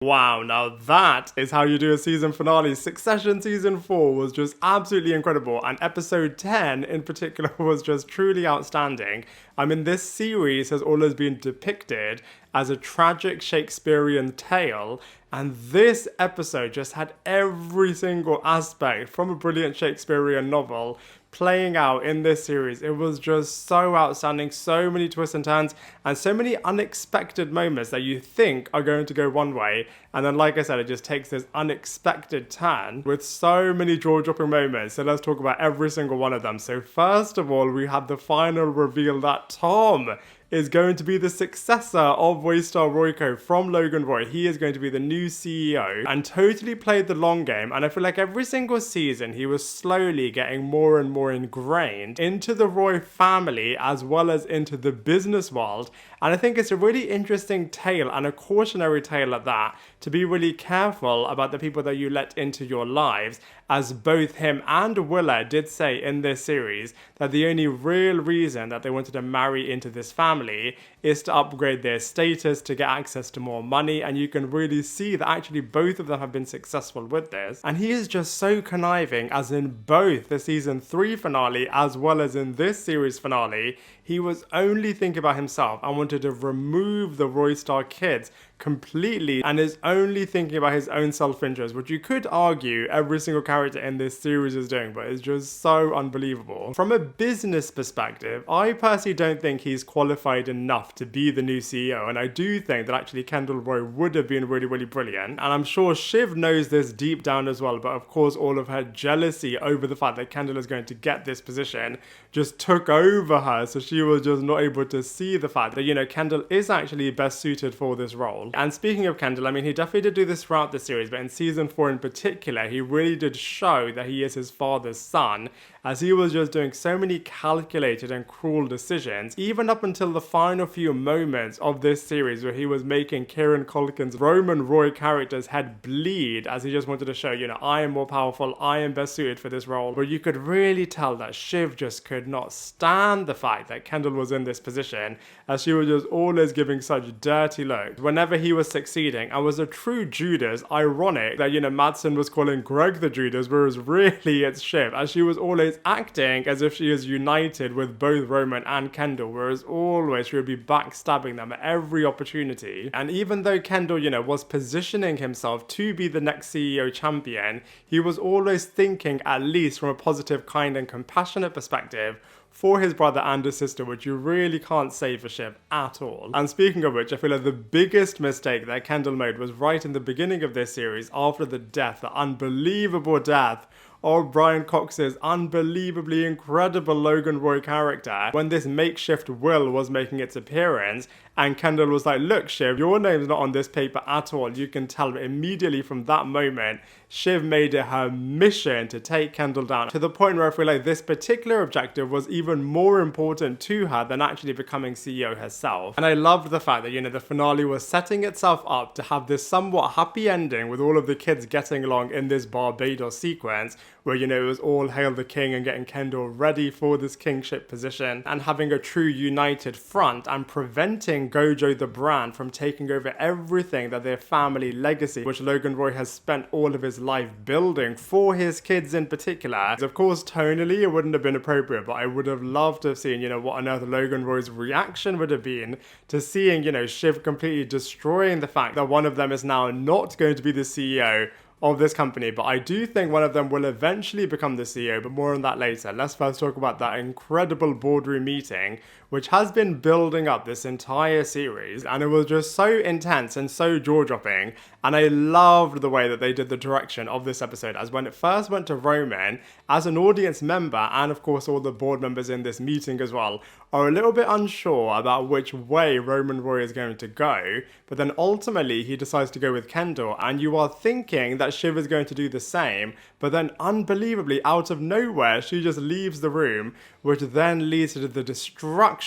Wow, now that is how you do a season finale. Succession season 4 was just absolutely incredible, and episode 10 in particular was just truly outstanding. I mean, this series has always been depicted as a tragic Shakespearean tale, and this episode just had every single aspect from a brilliant Shakespearean novel playing out in this series. It was just so outstanding, so many twists and turns, and so many unexpected moments that you think are going to go one way, and then, like I said, it just takes this unexpected turn with so many jaw-dropping moments. So let's talk about every single one of them. So first of all, we had the final reveal that Tom is going to be the successor of Waystar Royco from Logan Roy. He is going to be the new CEO and totally played the long game. And I feel like every single season he was slowly getting more and more ingrained into the Roy family as well as into the business world. And I think it's a really interesting tale and a cautionary tale at that, to be really careful about the people that you let into your lives, as both him and Willa did say in this series that the only real reason that they wanted to marry into this family is to upgrade their status, to get access to more money, and you can really see that actually both of them have been successful with this. And he is just so conniving, as in both the season 3 finale as well as in this series finale. He was only thinking about himself and wanted to remove the Roystar kids completely and is only thinking about his own self-interest, which you could argue every single character in this series is doing, but it's just so unbelievable. From a business perspective, I personally don't think he's qualified enough to be the new CEO, and I do think that actually Kendall Roy would have been really, really brilliant, and I'm sure Shiv knows this deep down as well, but of course all of her jealousy over the fact that Kendall is going to get this position just took over her, so she was just not able to see the fact that, you know, Kendall is actually best suited for this role. And speaking of Kendall, I mean, he definitely did do this throughout the series, but in season 4 in particular, he really did show that he is his father's son, as he was just doing so many calculated and cruel decisions, even up until the final few moments of this series where he was making Kieran Culkin's Roman Roy character's head bleed, as he just wanted to show, you know, I am more powerful, I am best suited for this role. But you could really tell that Shiv just could not stand the fact that Kendall was in this position, as she was just always giving such dirty looks whenever he was succeeding, and was a true Judas. Ironic that, you know, Madsen was calling Greg the Judas, whereas really it's Shiv, as she was always acting as if she is united with both Roman and Kendall, whereas always she would be backstabbing them at every opportunity. And even though Kendall, you know, was positioning himself to be the next CEO champion, he was always thinking, at least from a positive, kind and compassionate perspective, for his brother and his sister, which you really can't say for Shiv at all. And speaking of which, I feel like the biggest mistake that Kendall made was right in the beginning of this series, after the death, the unbelievable death of Brian Cox's unbelievably incredible Logan Roy character, when this makeshift will was making its appearance, and Kendall was like, look Shiv, your name's not on this paper at all. You can tell immediately from that moment, Shiv made it her mission to take Kendall down, to the point where I feel like this particular objective was even more important to her than actually becoming CEO herself. And I loved the fact that, you know, the finale was setting itself up to have this somewhat happy ending with all of the kids getting along in this Barbados sequence, where, you know, it was all hail the king and getting Kendall ready for this kingship position and having a true united front and preventing Gojo the brand from taking over everything that their family legacy, which Logan Roy has spent all of his life building for his kids in particular. Of course, tonally it wouldn't have been appropriate, but I would have loved to have seen, you know, what on earth Logan Roy's reaction would have been to seeing, you know, Shiv completely destroying the fact that one of them is now not going to be the CEO of this company. But I do think one of them will eventually become the CEO, but more on that later. Let's first talk about that incredible boardroom meeting, which has been building up this entire series, and it was just so intense and so jaw-dropping, and I loved the way that they did the direction of this episode, as when it first went to Roman, as an audience member, and of course all the board members in this meeting as well, are a little bit unsure about which way Roman Roy is going to go, but then ultimately he decides to go with Kendall, and you are thinking that Shiv is going to do the same, but then unbelievably out of nowhere she just leaves the room, which then leads to the destruction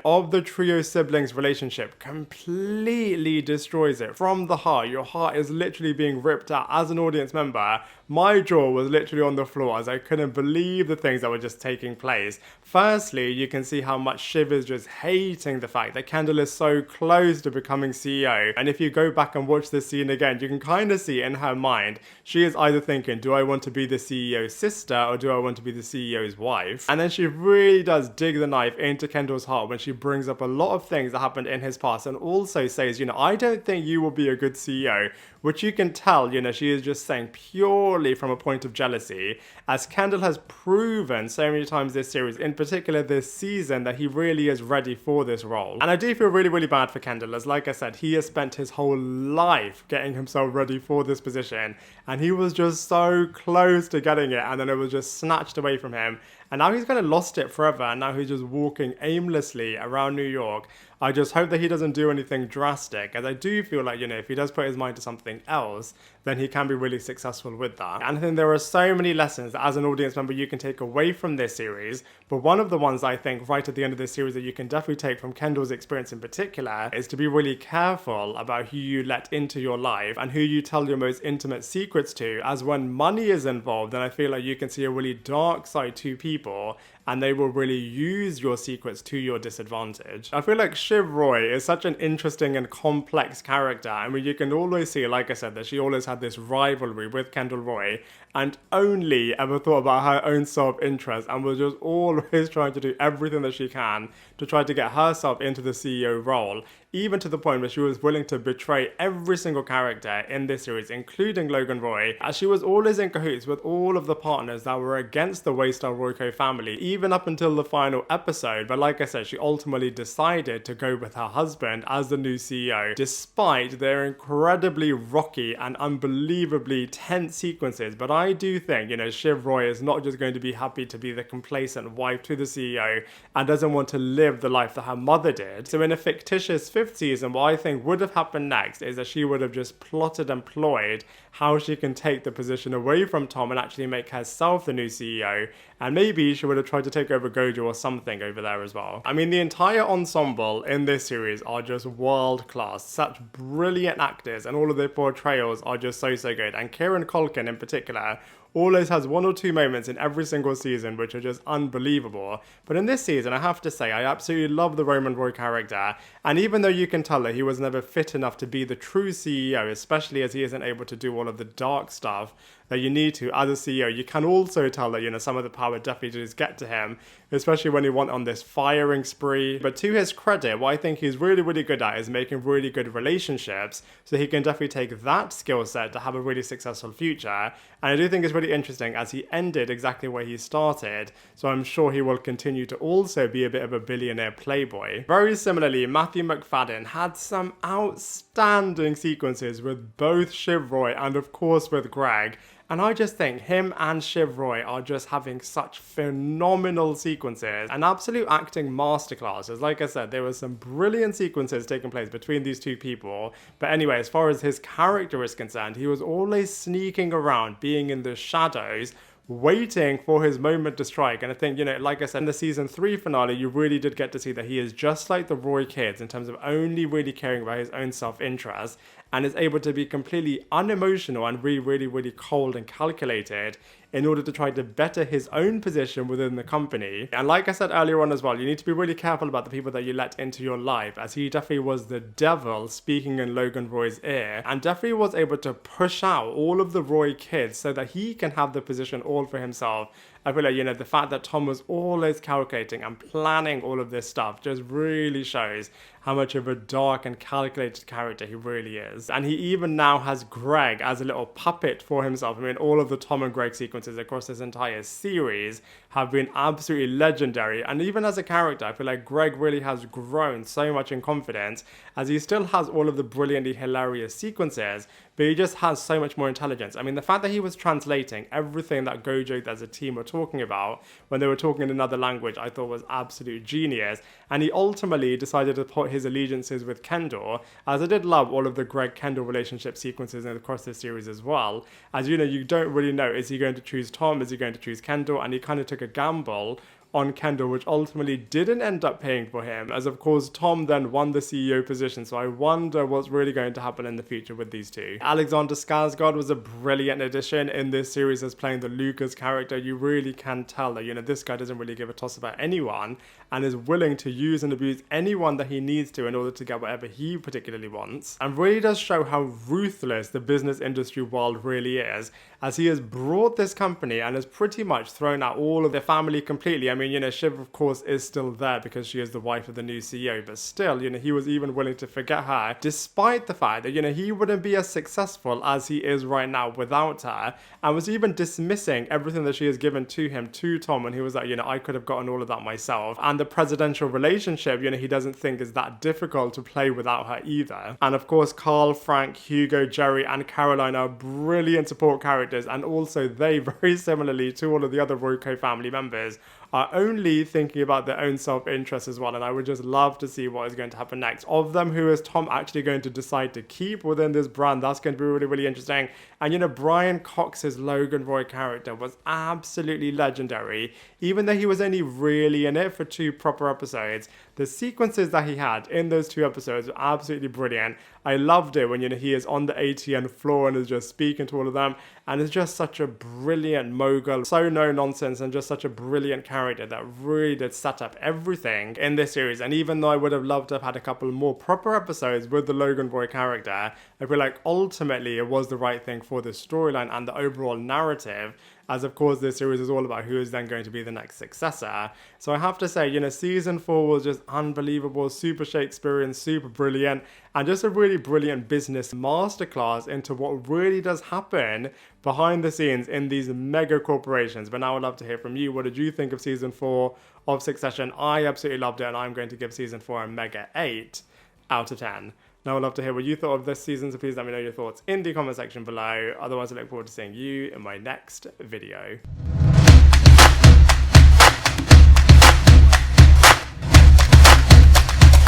of the trio siblings relationship. Completely destroys it from the heart. Your heart is literally being ripped out. As an audience member, my jaw was literally on the floor as I couldn't believe the things that were just taking place. Firstly, you can see how much like Shiv is just hating the fact that Kendall is so close to becoming CEO. And if you go back and watch this scene again, you can kind of see in her mind, she is either thinking, do I want to be the CEO's sister or do I want to be the CEO's wife? And then she really does dig the knife into Kendall's heart when she brings up a lot of things that happened in his past and also says, I don't think you will be a good CEO, which you can tell, she is just saying purely from a point of jealousy, as Kendall has proven so many times this series, in particular this season, that he really is ready for this role. And I do feel really, really bad for Kendall, as like I said, he has spent his whole life getting himself ready for this position, and he was just so close to getting it, and then it was just snatched away from him. And now he's kind of lost it forever, and now he's just walking aimlessly around New York. I just hope that he doesn't do anything drastic, as I do feel like, if he does put his mind to something else, then he can be really successful with that. And I think there are so many lessons that as an audience member you can take away from this series, but one of the ones I think right at the end of this series that you can definitely take from Kendall's experience in particular is to be really careful about who you let into your life and who you tell your most intimate secrets to, as when money is involved, then I feel like you can see a really dark side to people and they will really use your secrets to your disadvantage. I feel like Shiv Roy is such an interesting and complex character. I mean, you can always see, like I said, that she always had this rivalry with Kendall Roy and only ever thought about her own self-interest and was just always trying to do everything that she can to try to get herself into the CEO role, even to the point where she was willing to betray every single character in this series, including Logan Roy, as she was always in cahoots with all of the partners that were against the Waystar Royco family, even up until the final episode. But like I said, she ultimately decided to go with her husband as the new CEO, despite their incredibly rocky and unbelievably tense sequences. But I do think, Shiv Roy is not just going to be happy to be the complacent wife to the CEO and doesn't want to live the life that her mother did. So in a fictitious fifth season, what I think would have happened next is that she would have just plotted and ployed how she can take the position away from Tom and actually make herself the new CEO, and maybe she would have tried to take over Gojo or something over there as well. I mean, the entire ensemble in this series are just world class, such brilliant actors, and all of their portrayals are just so good. And Kieran Culkin in particular always has one or two moments in every single season which are just unbelievable. But in this season, I have to say, I absolutely love the Roman Roy character, and even though you can tell that he was never fit enough to be the true CEO, especially as he isn't able to do all of the dark stuff that you need to as a CEO, you can also tell that, some of the power definitely does get to him, especially when he went on this firing spree. But to his credit, what I think he's really, really good at is making really good relationships, so he can definitely take that skill set to have a really successful future. And I do think it's really interesting as he ended exactly where he started, so I'm sure he will continue to also be a bit of a billionaire playboy. Very similarly, Matthew Macfayden had some outstanding sequences with both Shiv Roy and of course with Greg. And I just think him and Shiv Roy are just having such phenomenal sequences and absolute acting masterclasses. Like I said, there were some brilliant sequences taking place between these two people. But anyway, as far as his character is concerned, he was always sneaking around, being in the shadows, waiting for his moment to strike. And I think, like I said, in the season 3 finale, you really did get to see that he is just like the Roy kids in terms of only really caring about his own self-interest, and is able to be completely unemotional and really, really cold and calculated in order to try to better his own position within the company. And like I said earlier on as well, you need to be really careful about the people that you let into your life, as he definitely was the devil speaking in Logan Roy's ear, and definitely was able to push out all of the Roy kids so that he can have the position all for himself. I feel like, the fact that Tom was always calculating and planning all of this stuff just really shows how much of a dark and calculated character he really is. And he even now has Greg as a little puppet for himself. I mean, all of the Tom and Greg sequences across this entire series have been absolutely legendary. And even as a character, I feel like Greg really has grown so much in confidence, as he still has all of the brilliantly hilarious sequences, but he just has so much more intelligence. I mean, the fact that he was translating everything that Gojo as a team were talking about when they were talking in another language, I thought was absolute genius. And he ultimately decided to put his allegiances with Kendall, as I did love all of the Greg-Kendall relationship sequences across this series as well. As you don't really know, is he going to choose Tom, is he going to choose Kendall? And he kind of took a gamble on Kendall, which ultimately didn't end up paying for him, as of course Tom then won the CEO position. So I wonder what's really going to happen in the future with these two. Alexander Skarsgård was a brilliant addition in this series as playing the Lucas character. You really can tell that, you know, this guy doesn't really give a toss about anyone and is willing to use and abuse anyone that he needs to in order to get whatever he particularly wants, and really does show how ruthless the business industry world really is, as he has brought this company and has pretty much thrown out all of their family completely. I mean, you know, Shiv of course is still there because she is the wife of the new CEO, but still, you know, he was even willing to forget her, despite the fact that, you know, he wouldn't be as successful as he is right now without her, and was even dismissing everything that she has given to him, to Tom, when he was like, you know, I could have gotten all of that myself. And the presidential relationship, you know, he doesn't think is that difficult to play without her either. And of course, Carl, Frank, Hugo, Gerri, and Caroline are brilliant support characters, and also they, very similarly to all of the other Royco family members, are only thinking about their own self-interest as well, and I would just love to see what is going to happen next. Of them, who is Tom actually going to decide to keep within this brand? That's going to be really, really interesting. And you know, Brian Cox's Logan Roy character was absolutely legendary. Even though he was only really in it for 2 proper episodes, the sequences that he had in those 2 episodes were absolutely brilliant. I loved it when, you know, he is on the ATM floor and is just speaking to all of them, and is just such a brilliant mogul, so no nonsense, and just such a brilliant character that really did set up everything in this series. And even though I would have loved to have had a couple more proper episodes with the Logan Roy character, I feel like ultimately it was the right thing for the storyline and the overall narrative, as of course this series is all about who is then going to be the next successor. So I have to say, you know, season 4 was just unbelievable, super Shakespearean, super brilliant, and just a really brilliant business masterclass into what really does happen behind the scenes in these mega corporations. But now I'd love to hear from you. What did you think of season 4 of Succession? I absolutely loved it, and I'm going to give season 4 a mega 8 out of 10. Now I'd love to hear what you thought of this season, so please let me know your thoughts in the comment section below. Otherwise, I look forward to seeing you in my next video.